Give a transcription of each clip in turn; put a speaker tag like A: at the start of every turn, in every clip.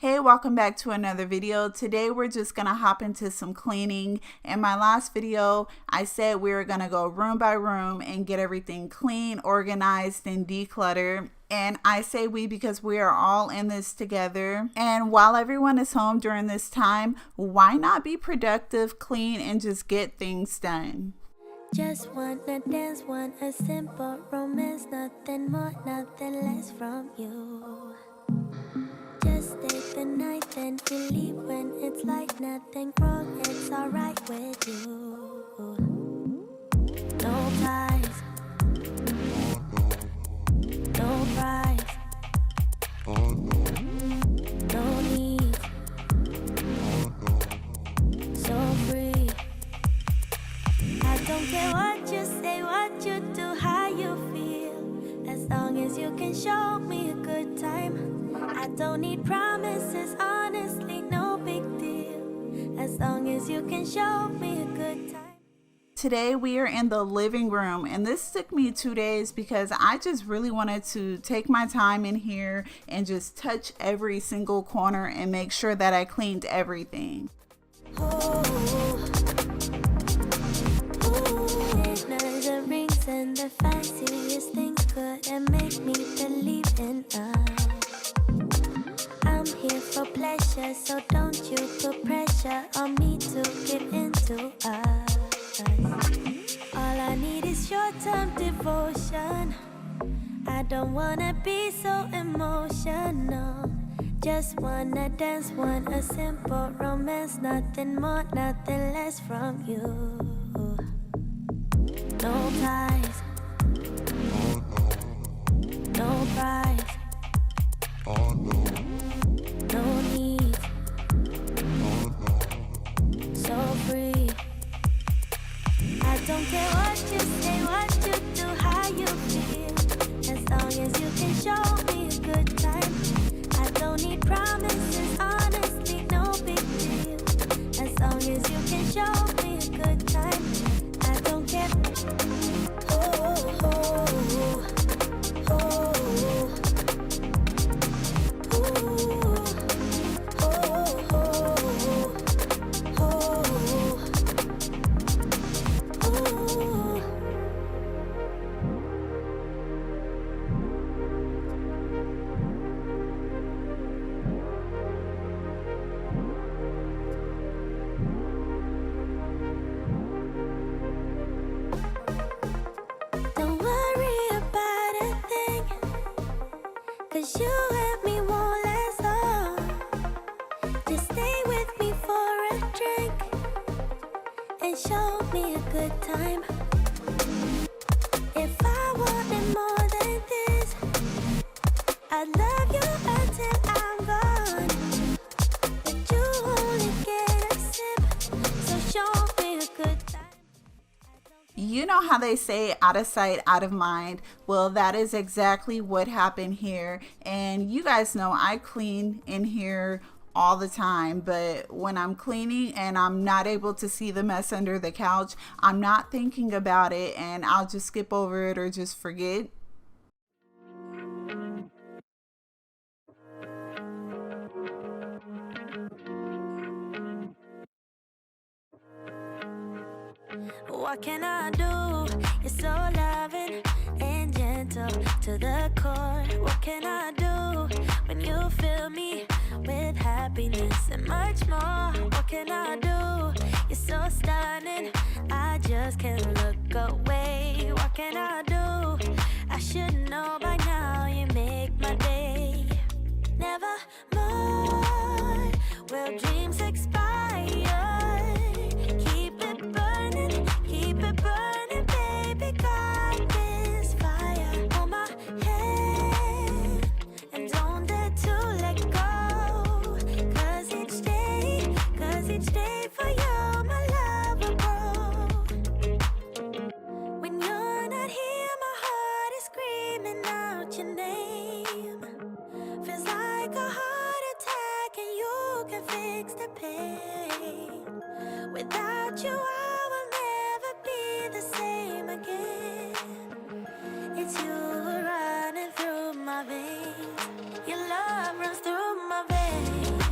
A: Hey, welcome back to another video. Today we're just gonna hop into some cleaning. In my last video, I said we were gonna go room by room and get everything clean, organized, and decluttered. And I say we because we are all in this together. And while everyone is home during this time, why not be productive, clean, and just get things done?
B: Just wanna dance, want a simple romance, nothing more, nothing less from you. Just stay the night, then you leave when it's like nothing wrong, it's alright with you. No ties, no price, no need, so free. I don't care what you say, what you do, how you feel, as long as you can show me a good time. I don't need promises, honestly, no big deal, as long as you can show me a good time.
A: Today we are in the living room, and this took me 2 days because I just really wanted to take my time in here and just touch every single corner and make sure that I cleaned everything.
B: Partners and rings and the fanciest things couldn't make me believe in us. I'm here for pleasure, so don't you put pressure on me to give into us. All I need is short-term devotion. I don't wanna be so emotional. Just wanna dance, want a simple romance, nothing more, nothing less from you. No ties, no price, no need, so free. I don't care what you say, what you do, how you feel, as long as you can show me a good time. I don't need promises, honestly, no big deal, as long as you can show me a good time. I don't care. Cause you and me won't last long. Just stay with me for a drink and show me a good time. If I wanted more than this, I'd love you until I'm gone. But you only get a sip, so show me a good time.
A: You know how they say out of sight, out of mind? Well, that is exactly what happened here. And you guys know I clean in here all the time, but when I'm cleaning and I'm not able to see the mess under the couch, I'm not thinking about it and I'll just skip over it or just forget.
B: What can I do? You're so loving and gentle to the core. What can I do when you fill me with happiness and much more? What can I do? You're so stunning, I just can't look away. What can I do? I should know by now, you make my day. Never more will dreams expire. Keep it burning, baby, got this fire on my head. And don't dare to let go, cause each day for you, my love will grow. When you're not here, my heart is screaming out your name. Feels like a heart attack and you can fix the pain. Without you, I will never be the same again. It's you running through my veins. Your love runs through my veins.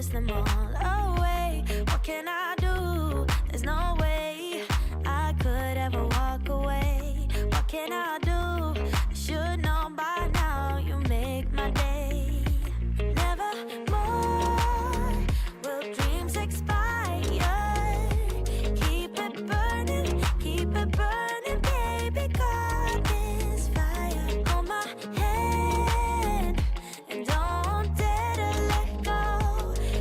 B: wish them all away. What can I do? There's no way I could ever walk away. What can I do? You should know by now. You make my day. Never more will dreams expire. Keep it burning, baby. God is fire on my head, and don't dare to let go.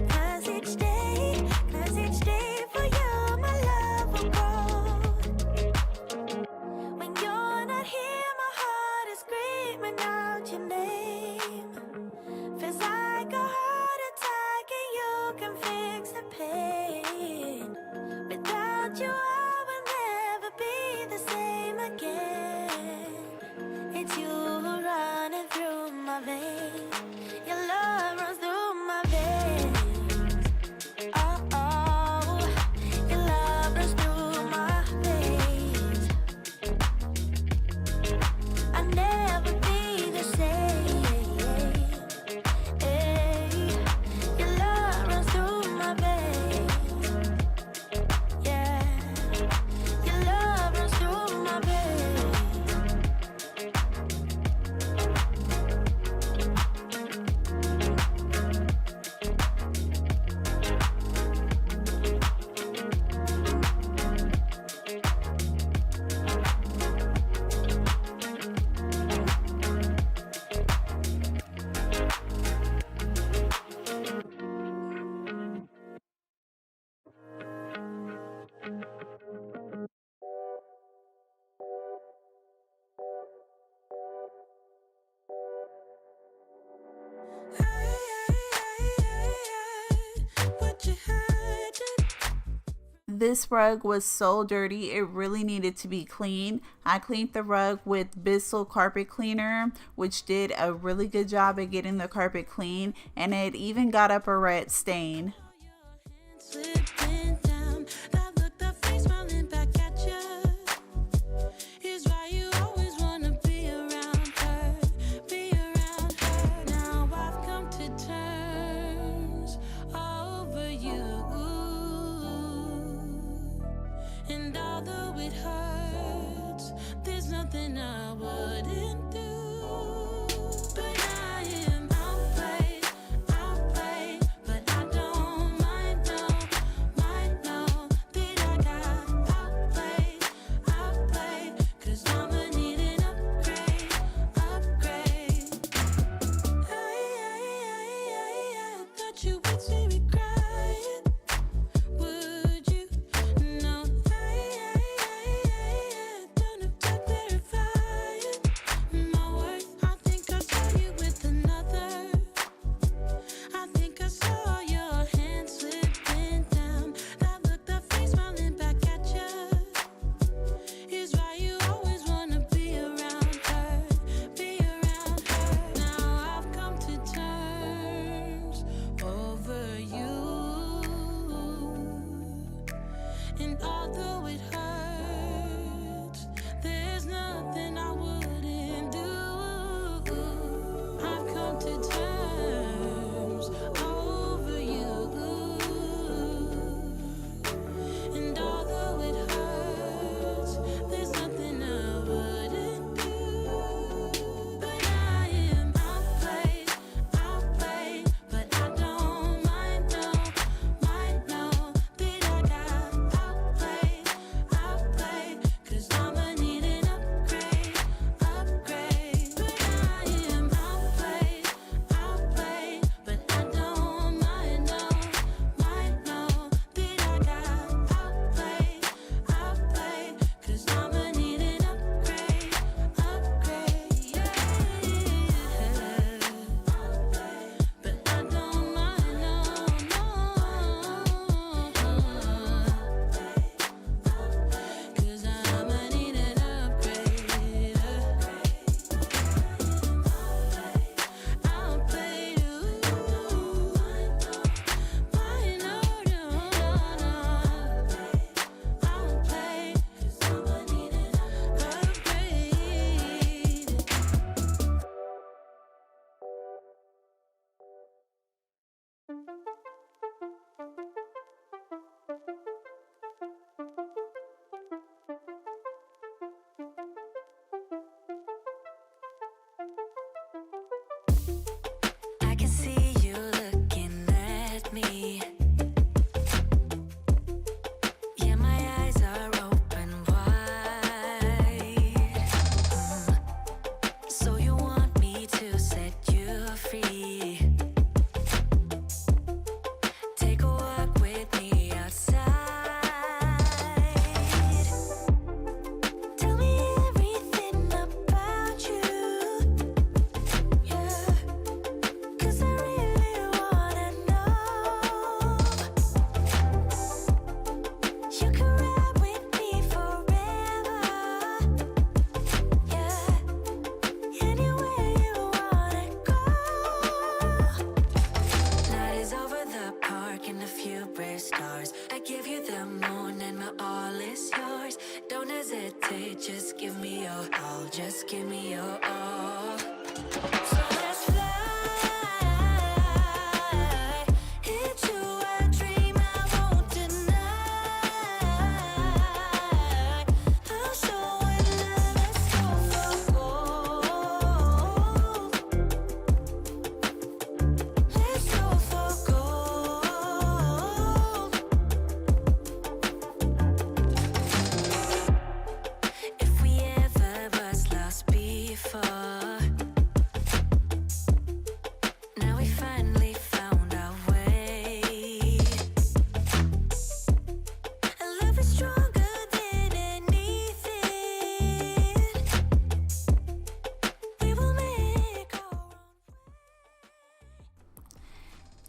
B: 'Cause each day for you, my love will grow. When you're not here, my heart is screaming out your name. Feels like a heart attack, and you can fix the pain. Without you, I will never be the same again. It's you running through my veins. Your love runs through my veins. Oh, oh, your love runs through my veins. I'll never be the same. Hey, your love runs through my veins. Yeah, your love runs through my veins. What you hiding?
A: This rug was so dirty, it really needed to be cleaned. I cleaned the rug with Bissell carpet cleaner, which did a really good job at getting the carpet clean, and it even got up a red stain.
B: Slipping down, that look, that face smiling back at you. Is why you always wanna be around her, be around her. Now I've come to terms over you, and although it hurts, there's nothing I wouldn't do. But I am outplayed, but I don't mind, no, that I got outplayed, 'cause I'ma need an upgrade. I thought you would see me crying. Would you? No, I don't have to clarify it. My worth, I think I saw you with another. I think I saw your hand slipping down. That look, that face smiling back at you. Is why you always wanna be around her, be around her. Now I've come to terms over you.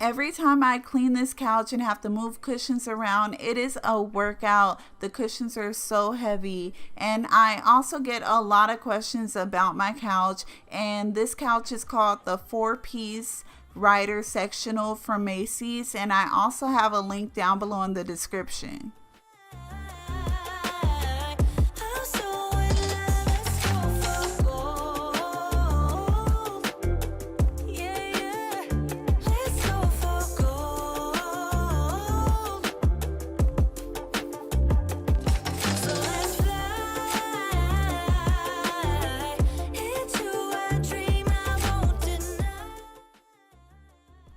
A: Every time I clean this couch and have to move cushions around, it is a workout. The cushions are so heavy. And I also get a lot of questions about my couch. And this couch is called the 4-piece rider sectional from Macy's. And I also have a link down below in the description.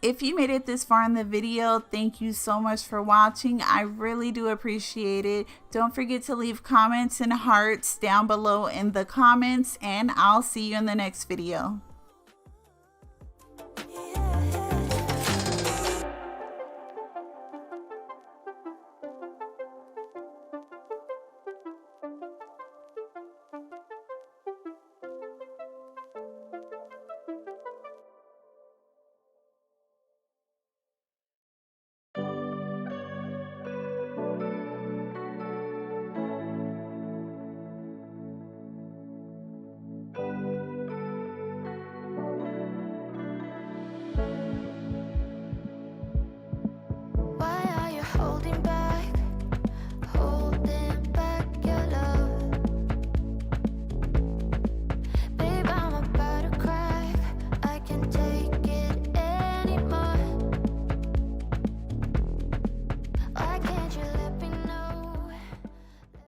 A: If you made it this far in the video, thank you so much for watching. I really do appreciate it. Don't forget to leave comments and hearts down below in the comments, and I'll see you in the next video.